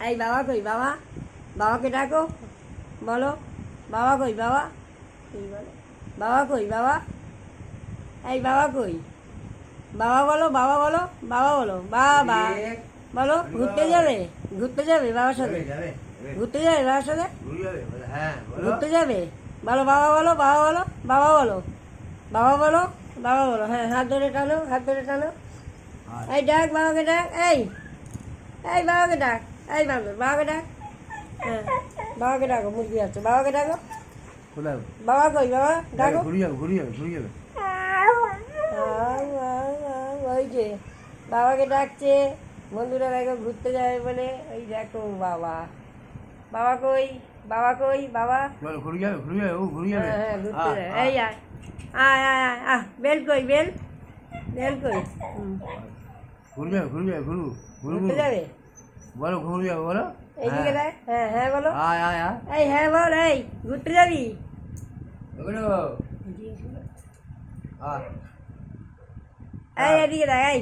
এই বাবা কই বাবা, বাবাকে ডাকো, বলো বাবা কই বাবা, এই বলো বাবা কই বাবা, এই বাবা কই, বাবা বলো বাবা বলো, বাবা বলো বাবা বলো। ঘুরতে যাবে, ঘুরতে যাবে বাবার সাথে, ঘুরতে যাবে বাবার সাথে, ঘুরতে যাবে, বলো বাবা বলো বাবা বলো, বাবা বলো বাবা বলো, বাবা বলো। হ্যাঁ, হাত ধরে টানো, হাত ধরে টানো। এই ডাক বাবাকে ডাক, এই এই বাবাকে ডাক, এই বাবাকে ডাক। হ্যাঁ, বাবাকে ডাকো, মুরগি আছে, বাবাকে ডাকো। বাবা কই বাবা, ডাকো। ওই যে বাবাকে ডাকছে, বন্ধুরা দেখো ঘুরতে যাবে বলে। ওই দেখো বাবা, বাবা কই বাবা কই বাবা। হ্যাঁ হ্যাঁ, ঘুরতে যাবে। এই আয় আয় আয় আয়, আহ বেল কই বেল, বেল কই। ঘুরতে যাবে, বলো ঘুরে যাবে বলো। এইদিকে দেখ। হ্যাঁ হ্যাঁ বলো, এই হ্যাঁ বল, এই ঘুরতে যাবি। এই এদিকে দেখ, এই